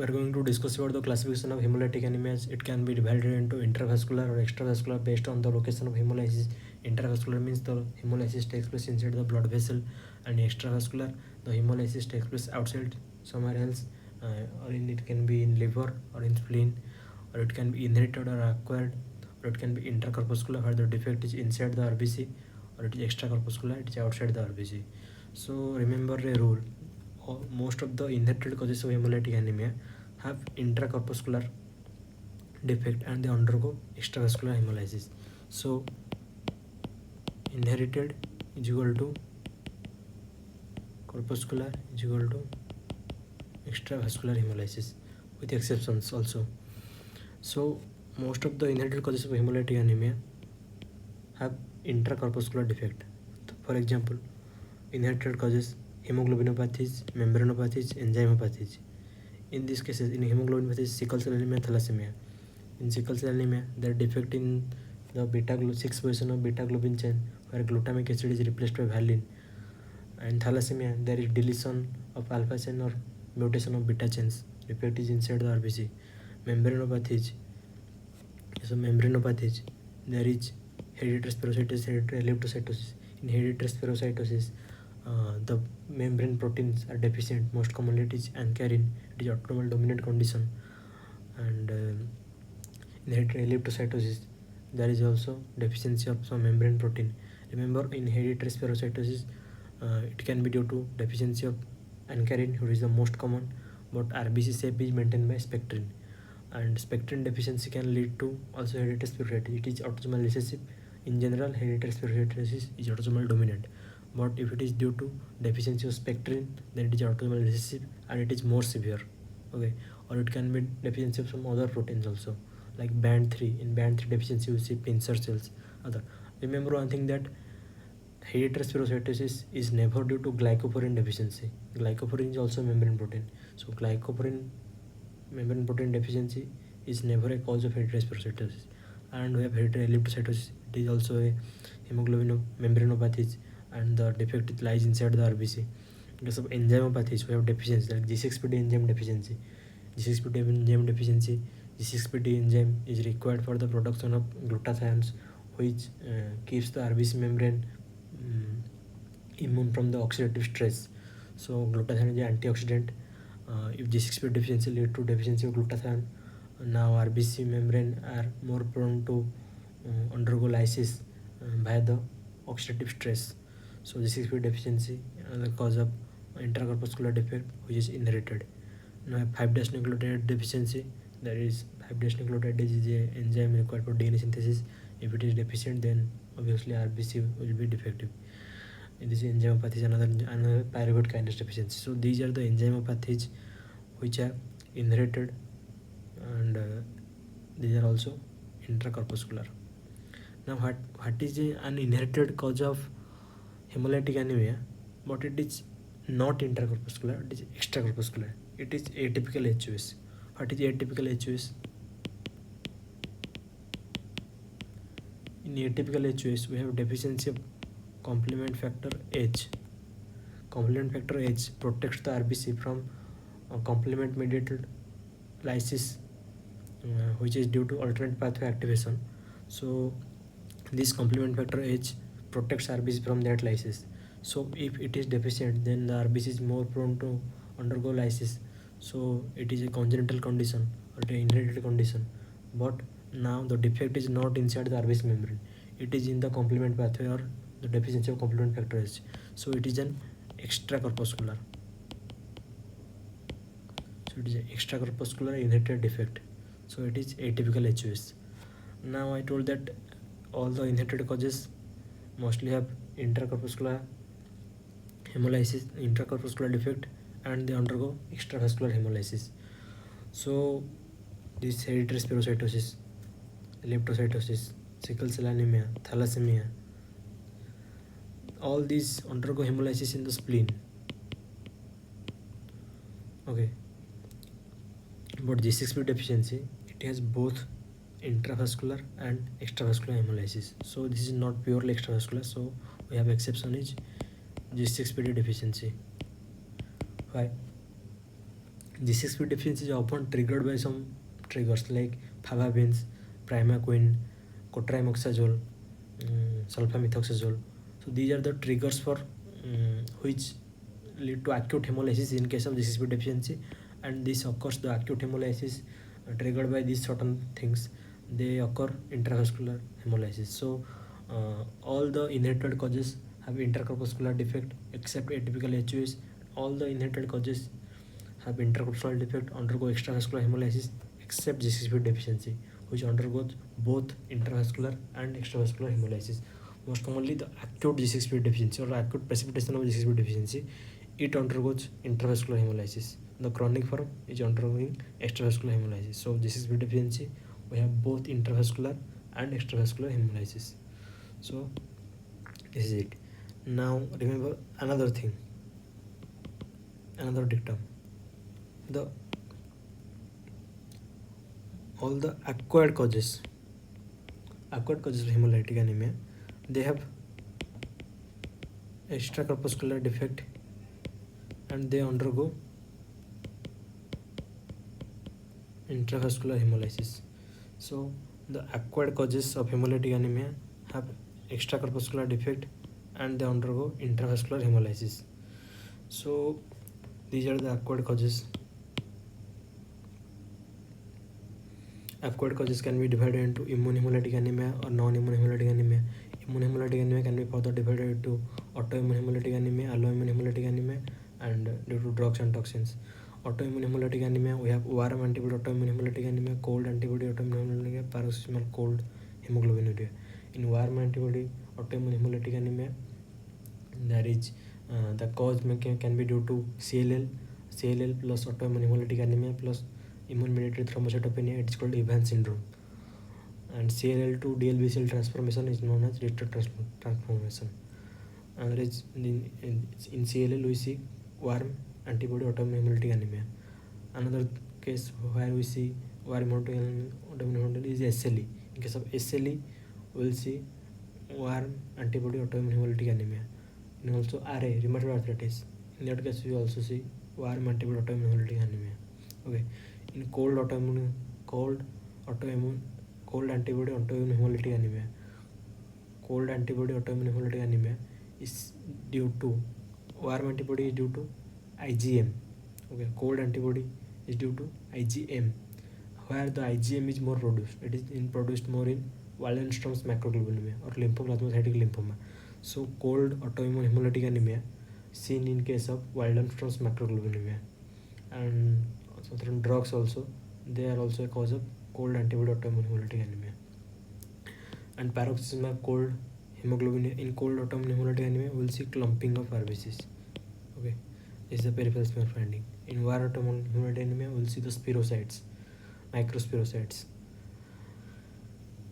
we are going to discuss about the classification of hemolytic anemias. It can be divided into intravascular or extravascular based on the location of hemolysis. Intravascular means the hemolysis takes place inside the blood vessel, and extravascular, the hemolysis takes place outside somewhere else, it can be in liver or in spleen, or it can be inherited or acquired, or it can be intracorpuscular where the defect is inside the RBC, or it is extracorpuscular, it is outside the RBC. So remember a rule: most of the inherited causes of hemolytic anemia have intracorpuscular defect and they undergo extravascular hemolysis. So inherited is equal to corpuscular is equal to extravascular hemolysis, with exceptions also. So most of the inherited causes of hemolytic anemia have intracorpuscular defect. For example, inherited causes: hemoglobinopathies, membranopathies, enzymopathies. In these cases, in hemoglobinopathies, sickle cell anemia, thalassemia. In sickle cell anemia, there are defect in the 6 position of beta globin chain, where glutamic acid is replaced by valine. And thalassemia, there is deletion of alpha chain or mutation of beta chains. Defect is inside the RBC. Membranopathies. So membranopathies, there is hereditary spherocytosis, hereditary eleptocytosis. In hereditary spherocytosis, the membrane proteins are deficient. Most commonly it is ankyrin. It is autosomal dominant condition. And in hereditary eleptocytosis, there is also deficiency of some membrane protein. Remember, in hereditary spherocytosis, it can be due to deficiency of ankyrin, which is the most common, but RBC shape is maintained by spectrin. And spectrin deficiency can lead to also hereditary spherocytosis. It is autosomal recessive. In general, hereditary spherocytosis is autosomal dominant, but if it is due to deficiency of spectrin, then it is autosomal recessive and it is more severe. Okay, or it can be deficiency of some other proteins also, like band 3. In band 3 deficiency, you see pincer cells. Other, remember one thing, that hereditary spherocytosis is never due to glycophorin deficiency. Glycophorin is also a membrane protein, so glycophorin membrane protein deficiency is never a cause of hereditary spherocytosis. And we have hereditary eleptocytosis. It is also a hemoglobin membranopathies, and the defect lies inside the RBC. In case of enzymopathies, we have deficiency like G6PD enzyme deficiency. G6PD enzyme deficiency. G6PD enzyme is required for the production of glutathiones, which keeps the RBC membrane immune from the oxidative stress. So glutathione is an antioxidant. If G6PD deficiency lead to deficiency of glutathione, now RBC membrane are more prone to undergo lysis by the oxidative stress. So G6PD deficiency the cause of intracorpuscular defect, which is inherited. Now 5-nucleotide deficiency. There is 5-nucleotide is a enzyme required for DNA synthesis. If it is deficient, then obviously RBC will be defective. This enzymopathy is another pyruvate kinase deficiency. So these are the enzymopathies which are inherited, and these are also intracorpuscular. Now what is an inherited cause of hemolytic anemia, but it is not intracorpuscular, it is extracorpuscular. It is atypical HUS. What is atypical HUS? In atypical HUS, we have deficiency of complement factor H. Complement factor H protects the RBC from complement mediated lysis, which is due to alternate pathway activation. So this complement factor H protects RBC from that lysis. So if it is deficient, then the RBC is more prone to undergo lysis. So it is a congenital condition or an inherited condition. But now the defect is not inside the RBC membrane. It is in the complement pathway or the deficiency of complement factor H. So it is an extracorpuscular. So it is an extracorpuscular inherited defect. So it is atypical HUS. Now I told that all the inherited causes mostly have intracorpuscular hemolysis, intracorpuscular defect, and they undergo extravascular hemolysis. So this hereditary spherocytosis, eleptocytosis, sickle cell anemia, thalassemia, all these undergo hemolysis in the spleen. Okay, but G6PD deficiency, it has both intravascular and extravascular hemolysis. So this is not purely extravascular, so we have exception is G6PD deficiency. Why? G6P deficiency is often triggered by some triggers like fabamines, primaquine, cotrimoxazole, sulfamethoxazole. So these are the triggers for which lead to acute hemolysis in case of G6P deficiency, and this occurs the acute hemolysis triggered by these certain things. They occur intravascular hemolysis. So all the inherited causes have intercorpuscular defect except atypical HUS. All the inherited causes have intercorpuscular defect undergo extravascular hemolysis except G6P deficiency, which undergoes both intravascular and extravascular hemolysis. Most commonly, the acute G6P deficiency or acute precipitation of G6P deficiency, it undergoes intravascular hemolysis. The chronic form is undergoing extravascular hemolysis. So G6P deficiency, we have both intravascular and extravascular hemolysis. So this is it. Now remember another thing, another dictum. The all the acquired causes of hemolytic anemia, they have extracorpuscular defect and they undergo intravascular hemolysis. So the acquired causes of hemolytic anemia have extracorpuscular defect and they undergo intravascular hemolysis. So these are the acquired causes. Acquired causes can be divided into immune hemolytic anemia or non-immune hemolytic anemia. Immune hemolytic anemia can be further divided into autoimmune hemolytic anemia, alloimmune hemolytic anemia, and due to drugs and toxins. Autoimmune hemolytic anemia, we have warm antibody autoimmune hemolytic anemia, cold antibody autoimmune hemolytic anemia, paroxysmal cold hemoglobinuria. In warm antibody autoimmune hemolytic anemia, there is the cause can be due to CLL plus autoimmune hemolytic anemia plus immune mediated thrombocytopenia. It is called Evans syndrome. And CLL to DLBCL transformation is known as Richter transformation. And there is in CLL we see warm antibody autoimmune hemolytic anemia. Another case where we see warm autoimmune hemolytic is SLE. In case of SLE, we will see warm antibody autoimmune hemolytic anemia. And also RA, rheumatoid arthritis. In that case, we also see warm antibody autoimmune hemolytic anemia. Okay. In cold antibody autoimmune hemolytic anemia. Cold antibody autoimmune hemolytic anemia is due to warm antibody is due to IgM. Okay, cold antibody is due to IgM, where the IgM is more produced. It is produced more in Waldenstrom's macroglobulinemia or lymphoplasmacytic lymphoma. So cold autoimmune hemolytic anemia seen in case of Waldenstrom's macroglobulinemia. And certain drugs also, they are also a cause of cold antibody autoimmune hemolytic anemia. And paroxysmal cold hemoglobin in cold autoimmune hemolytic anemia, we will see clumping of RBCs. Okay, this is the peripheral smear finding. In warm autoimmune hemolytic anemia, we will see the spirocytes, microspirocytes.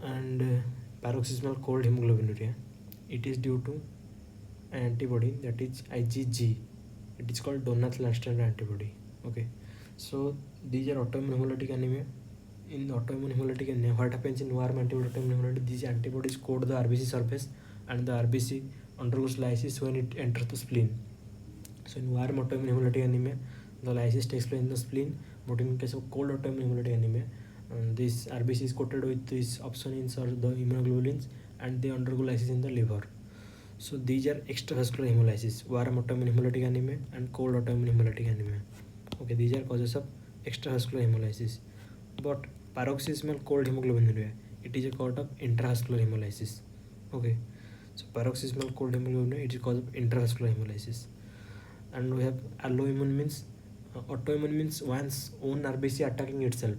And paroxysmal cold hemoglobinuria, it is due to an antibody that is IgG. It is called Donat-Lanstra antibody. Okay, so these are autoimmune hemolytic anemia. In autoimmune hemolytic anemia, what happens in warm antibody autoimmune hemolytic? These antibodies coat the RBC surface, and the RBC undergoes lysis when it enters the spleen. So in warm autoimmune hemolytic anemia, the lysis takes place in the spleen, but in case of cold autoimmune hemolytic anemia, this RBC is coated with these opsonins or the immunoglobulins, and they undergo lysis in the liver. So these are extravascular hemolysis, warm autoimmune hemolytic anemia and cold autoimmune hemolytic anemia. Okay, these are causes of extravascular hemolysis. But paroxysmal cold hemoglobinuria, it is a cause of intravascular hemolysis. Okay, so paroxysmal cold hemoglobinuria, it is a cause of intravascular hemolysis. And we have alloimmune means autoimmune means one's own RBC attacking itself.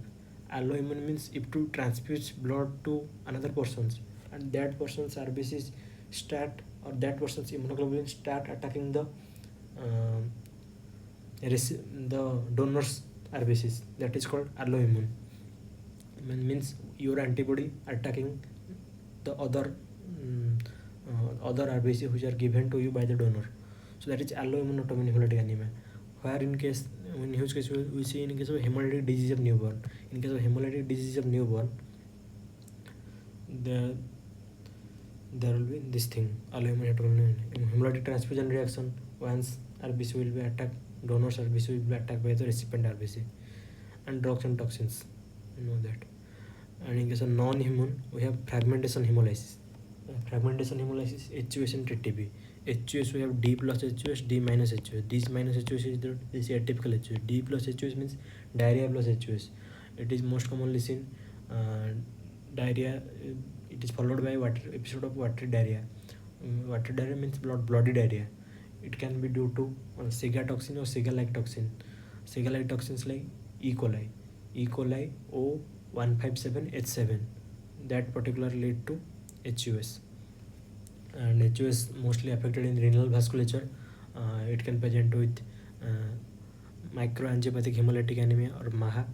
Alloimmune means if to transfuse blood to another person's, and that person's RBC start or that person's immunoglobulin start attacking the donor's RBCs. That is called alloimmune. Means your antibody attacking the other RBC which are given to you by the donor. So that is alloimmune autoimmune hemolytic anemia. Where in which case we see in case of hemolytic disease of newborn. In case of hemolytic disease of newborn, there will be this thing, alloimmune hemolytic transfusion reaction. Once RBC will be attacked Donor's RBC will be attacked by the recipient RBC. And drugs and toxins, you know that. And in case of non-immune, we have fragmentation hemolysis. Fragmentation hemolysis, HUS and TTP. HUS, we have D plus HUS, D minus HUS. D minus HUS is this atypical HUS. D plus HUS means diarrhea plus HUS. It is most commonly seen diarrhea. It is followed by episode of watery diarrhea. Watery diarrhea means bloody diarrhea. It can be due to Siga toxin or Siga-like toxin. Siga-like toxins like E. coli, O157H7. That particular lead to HUS. And HUS mostly affected in renal vasculature. It can present with microangiopathic hemolytic anemia or MAHA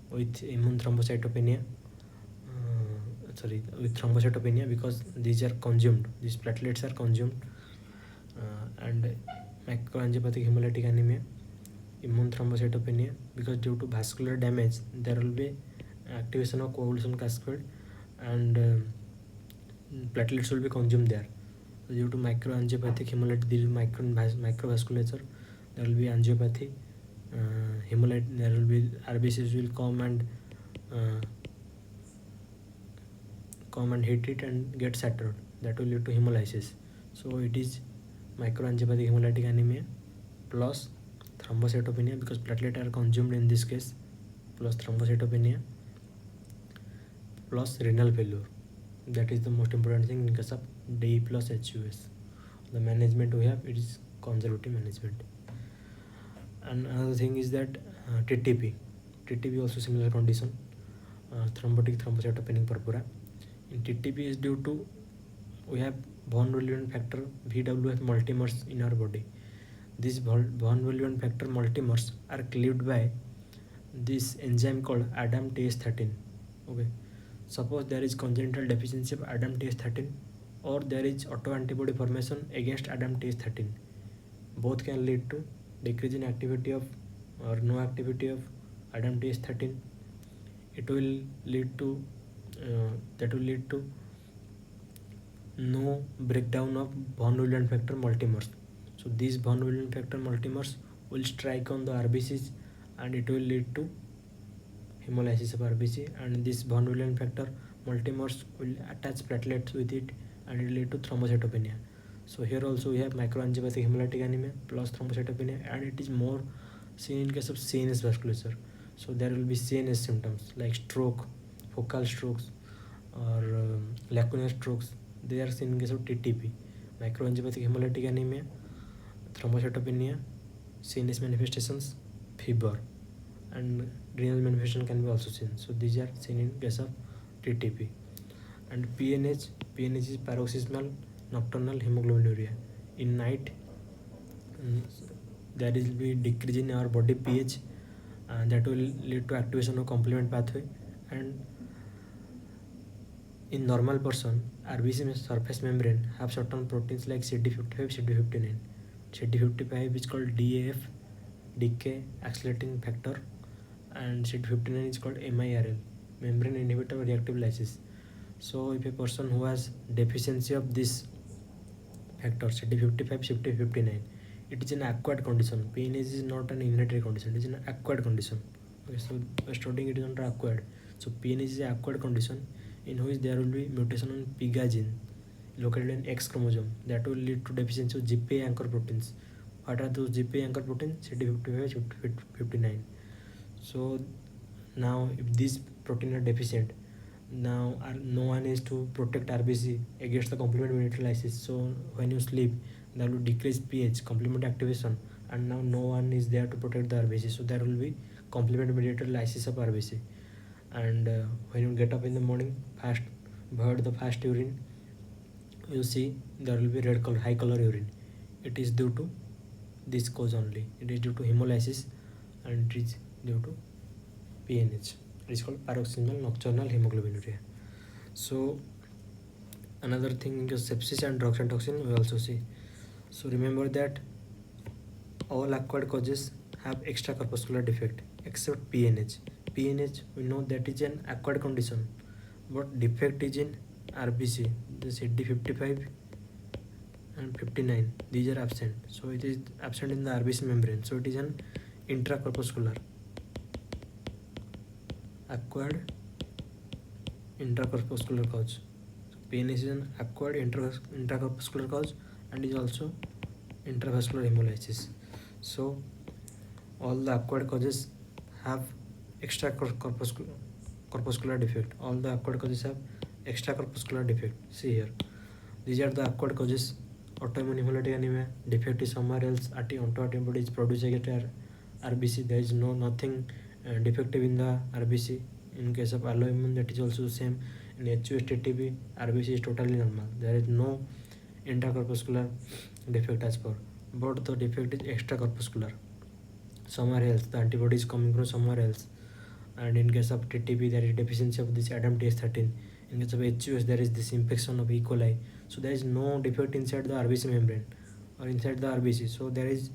with immune thrombocytopenia. With thrombocytopenia, because these are consumed, these platelets are consumed. And microangiopathic hemolytic anemia, immune thrombocytopenia, because due to vascular damage there will be activation of coagulation cascade, and platelets will be consumed there. So due to microangiopathic hemolytic, there is microvasculature, there will be angiopathy, hemolyte, there will be RBCs will come and hit it and get shattered. That will lead to hemolysis. So it is microangiopathic hemolytic anemia plus thrombocytopenia, because platelet are consumed in this case, plus thrombocytopenia plus renal failure. That is the most important thing in case of D plus HUS. The management we have, it is conservative management. And another thing is that TTP also similar condition, thrombotic thrombocytopenic purpura. In TTP is due to we have von Willebrand factor VWF multimers in our body. These von Willebrand factor multimers are cleaved by this enzyme called ADAM-TH13. Okay, suppose there is congenital deficiency of ADAM-TH13, or there is autoantibody formation against ADAM-TH13. Both can lead to decrease in activity of or no activity of ADAM-TH13. It will lead to no breakdown of von Willebrand factor multimers. So these von Willebrand factor multimers will strike on the RBCs, and it will lead to hemolysis of RBC, and this von Willebrand factor multimers will attach platelets with it, and it will lead to thrombocytopenia. So here also we have microangiopathic hemolytic anemia plus thrombocytopenia, and it is more seen in case of CNS vasculature. So there will be CNS symptoms like stroke, focal strokes, or lacunar strokes. They are seen in case of TTP, microangiopathic hemolytic anemia, thrombocytopenia, CNS manifestations, fever, and renal manifestation can be also seen. So these are seen in case of TTP. And PNH is paroxysmal nocturnal hemoglobinuria. In night, there will be decrease in our body pH, and that will lead to activation of complement pathway. And in normal person, RBC surface membrane have certain proteins like CD55, CD59. CD55 is called DAF, decay accelerating factor, and CD59 is called MIRL, membrane inhibitor reactive lysis. So if a person who has deficiency of this factor CD55, CD59, it is an acquired condition. PNH is not an inherited condition, it is an acquired condition. Okay, so by studying it is under acquired. So PNH is an acquired condition in which there will be mutation on PIGA gene located in X chromosome, that will lead to deficiency of GPA anchor proteins. What are those GPA anchor proteins? CD55, 59. So now if this protein are deficient, now no one is to protect RBC against the complement mediated lysis. So when you sleep, there will decrease pH, complement activation, and now no one is there to protect the RBC. So there will be complement mediated lysis of RBC. And when you get up in the morning, void the fast urine, you see there will be red color, high color urine. It is due to this cause only. It is due to hemolysis, and it is due to PNH. It is called paroxysmal nocturnal hemoglobinuria. So another thing is sepsis and drugs and toxin we also see. So remember that all acquired causes have extracorpuscular defect except PNH. PNH, we know that is an acquired condition, but defect is in RBC, the CD55 and 59, these are absent. So it is absent in the RBC membrane, so it is an intracorpuscular, acquired intracorpuscular cause. So PNH is an acquired intracorpuscular cause and is also intravascular hemolysis. So all the acquired causes have corpuscular defect. All the acquired causes have extracorpuscular defect. See here, these are the acquired causes: autoimmune hemolytic anemia, defect is somewhere else, autoantibody is produced against RBC. There is nothing defective in the RBC. In case of alloimmune, that is also the same. In HUS-TTP, RBC is totally normal. There is no intracorpuscular defect as per, but the defect is extracorpuscular. Somewhere else, the antibody is coming from somewhere else. And in case of TTP, there is deficiency of this ADAM-TS13. In case of HUS, there is this infection of E. coli. So there is no defect inside the RBC membrane or inside the RBC. So there is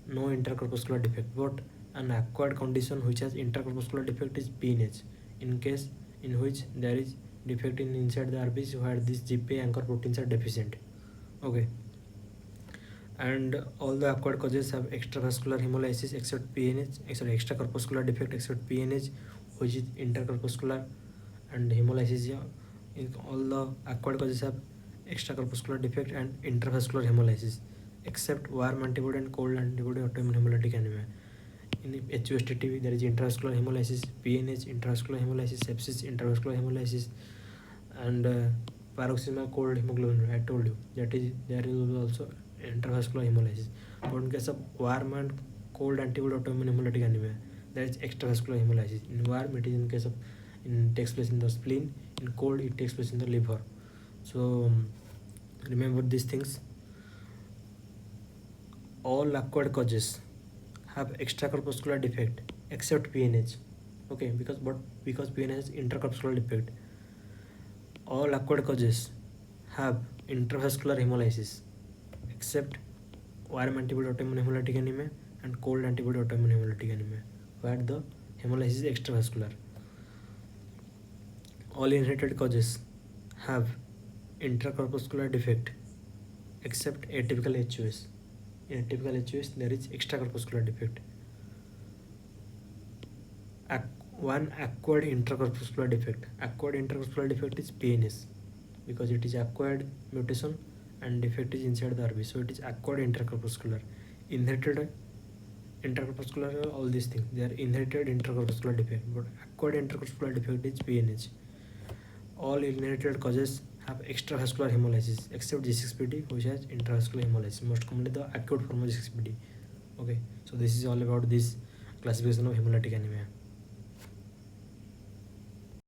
no intercorpuscular defect. But an acquired condition which has intercorpuscular defect is PNH. In case in which there is defect in inside the RBC where these GPA anchor proteins are deficient. Okay. And all the acquired causes have extravascular hemolysis except PNH, extracorpuscular defect except PNH, which is intercorpuscular, and hemolysis. In all the acquired causes have extracorpuscular defect and intravascular hemolysis, except warm antibody and cold antibody autoimmune hemolytic anemia. In HUS-TTP, there is intravascular hemolysis, PNH, intravascular hemolysis, sepsis, intravascular hemolysis, and paroxysmal cold hemoglobin. I told you that is there is also intravascular hemolysis. But in case of warm and cold antibody autoimmune hemolytic anemia, there is extravascular hemolysis. In warm, it is in case of takes place in the spleen. In cold, it takes place in the liver. So remember these things. All acquired causes have extracorpuscular defect except PNH. Okay, because PNH has intercorpuscular defect. All acquired causes have intravascular hemolysis except warm antibody autoimmune hemolytic anemia and cold antibody autoimmune hemolytic anemia, where the hemolysis is extravascular. All inherited causes have intracorpuscular defect except atypical HUS. In atypical HUS, there is extracorpuscular defect. One acquired intracorpuscular defect. Acquired intracorpuscular defect is PNS because it is acquired mutation and defect is inside the RB. So it is acquired intracorpuscular. Inherited intracorpuscular, all these things, they are inherited intracorpuscular defect, but acquired intracorpuscular defect is PNH. All inherited causes have extravascular hemolysis except G6PD, which has intravascular hemolysis, most commonly the acute form of G6PD. Okay, so this is all about this classification of hemolytic anemia.